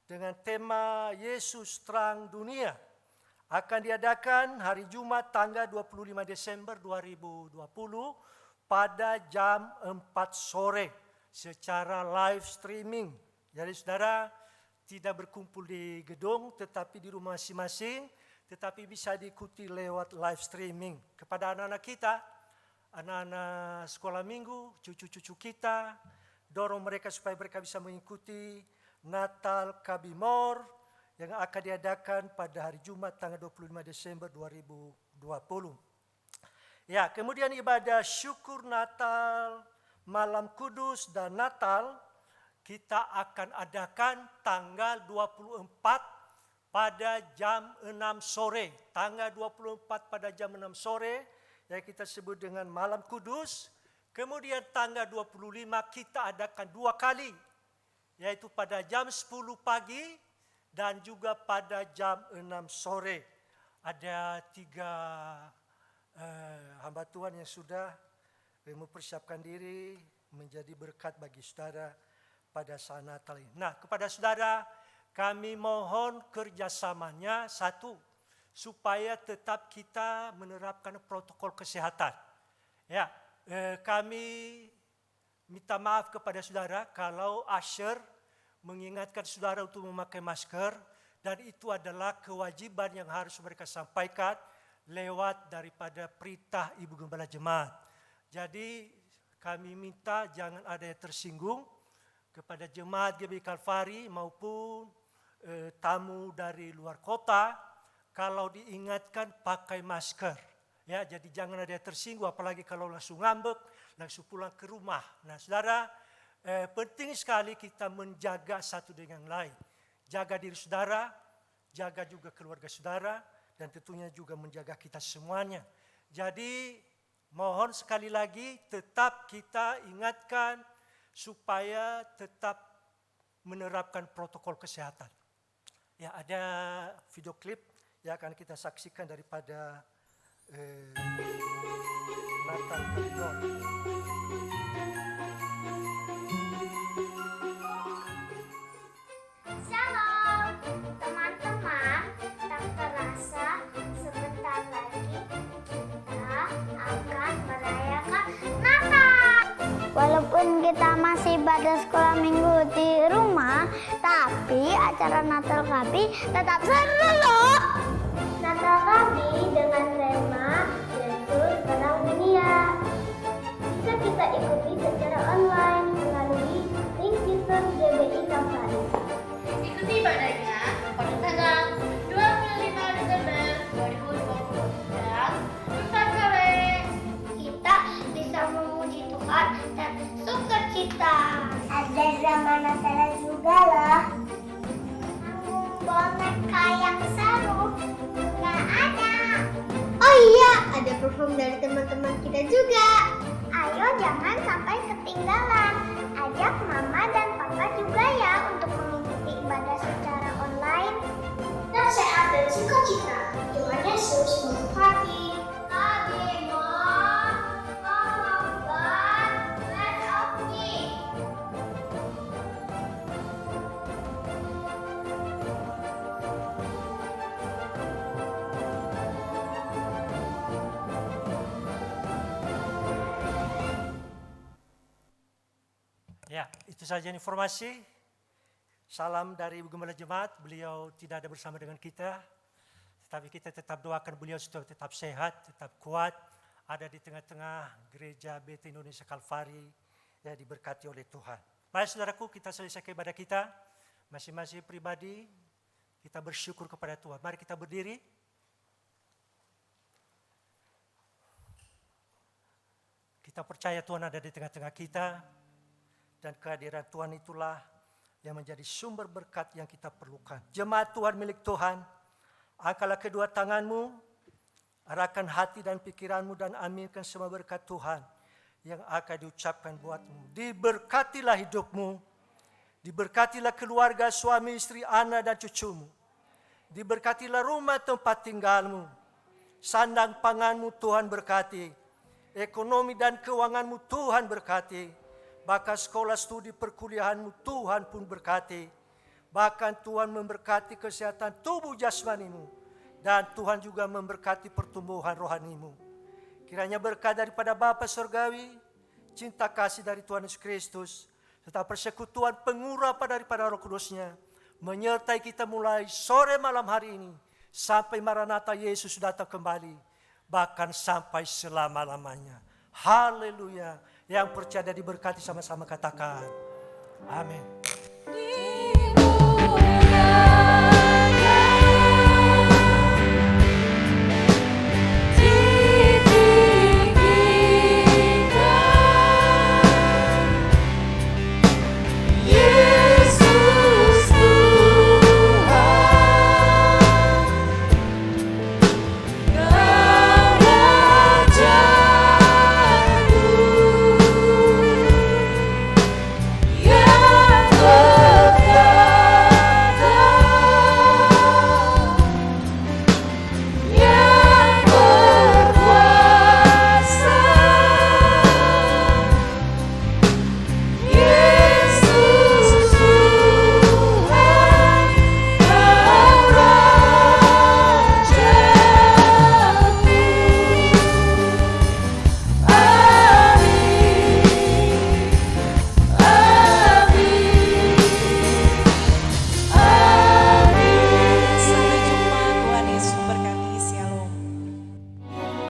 dengan tema Yesus Terang Dunia akan diadakan hari Jumat tanggal 25 Desember 2020 pada jam 4 sore secara live streaming. Jadi saudara tidak berkumpul di gedung tetapi di rumah masing-masing, tetapi bisa diikuti lewat live streaming. Kepada anak-anak kita, anak-anak sekolah minggu, cucu-cucu kita, dorong mereka supaya mereka bisa mengikuti Natal Kabimor yang akan diadakan pada hari Jumat tanggal 25 Desember 2020. Ya, kemudian ibadah syukur Natal, Malam Kudus dan Natal kita akan adakan tanggal 24 pada jam 6 sore. Tanggal 24 pada jam 6 sore yang kita sebut dengan Malam Kudus. Kemudian tanggal 25 kita adakan 2 kali, yaitu pada jam 10 pagi dan juga pada jam 6 sore. Ada 3 hamba Tuhan yang sudah mempersiapkan diri menjadi berkat bagi saudara pada saat Natal ini. Nah, kepada saudara kami mohon kerjasamanya, satu, supaya tetap kita menerapkan protokol kesehatan. Ya, kami minta maaf kepada saudara kalau usher mengingatkan saudara untuk memakai masker, dan itu adalah kewajiban yang harus mereka sampaikan lewat daripada perintah Ibu Gembala Jemaat. Jadi kami minta jangan ada yang tersinggung kepada jemaat GBI Kalvari maupun tamu dari luar kota kalau diingatkan pakai masker. Ya, jadi jangan ada yang tersinggung, apalagi kalau langsung ngambek, langsung pulang ke rumah. Nah, saudara, penting sekali kita menjaga satu dengan yang lain. Jaga diri saudara, jaga juga keluarga saudara, dan tentunya juga menjaga kita semuanya. Jadi, mohon sekali lagi tetap kita ingatkan supaya tetap menerapkan protokol kesehatan. Ya, ada video klip yang akan kita saksikan daripada Nathan Kalidon. Shalom teman-teman, tak terasa sebentar lagi kita akan merayakan Natal. Walaupun kita masih pada sekolah minggu di rumah, tapi acara Natal kami tetap seru loh. Natal kami dengan tema Yesus Terang Dunia bisa kita ikuti secara online melalui link Twitter GBI Kalvari. Ikuti ibadahnya pada tanggal 25 Desember 2020 dan bentar kali kita bisa memuji Tuhan dan sukacita. Ada zaman Natal juga loh. Boneka yang seru nggak ada. Oh iya, ada perform dari teman-teman kita juga. Ayo jangan sampai ketinggalan. Ajak mama dan papa juga ya untuk mengikuti ibadah secara online. Dan sehat dan sukacita. Tuhan Yesus memberkati. Adi, Mom, God bless of me. Ya, itu saja informasi. Salam dari Ibu Gembala Jemaat. Beliau tidak ada bersama dengan kita, tetapi kita tetap doakan beliau supaya tetap sehat, tetap kuat, ada di tengah-tengah gereja BT Indonesia Kalvari, ya, diberkati oleh Tuhan. Baik saudaraku, kita selesai ibadah kita. Masing-masing pribadi, kita bersyukur kepada Tuhan. Mari kita berdiri. Kita percaya Tuhan ada di tengah-tengah kita, dan kehadiran Tuhan itulah yang menjadi sumber berkat yang kita perlukan. Jemaat Tuhan milik Tuhan, angkatlah kedua tanganmu, arahkan hati dan pikiranmu dan aminkan semua berkat Tuhan yang akan diucapkan buatmu. Diberkatilah hidupmu, diberkatilah keluarga, suami, istri, anak dan cucumu. Diberkatilah rumah tempat tinggalmu, sandang panganmu Tuhan berkati, ekonomi dan keuanganmu Tuhan berkati. Bahkan sekolah studi perkuliahanmu Tuhan pun berkati. Bahkan Tuhan memberkati kesehatan tubuh jasmanimu. Dan Tuhan juga memberkati pertumbuhan rohanimu. Kiranya berkat daripada Bapa Surgawi, cinta kasih dari Tuhan Yesus Kristus, serta persekutuan pengurapan daripada Roh Kudus-Nya, menyertai kita mulai sore malam hari ini, sampai Maranatha Yesus datang kembali, bahkan sampai selama-lamanya. Haleluya. Yang percaya diberkati sama-sama katakan amin.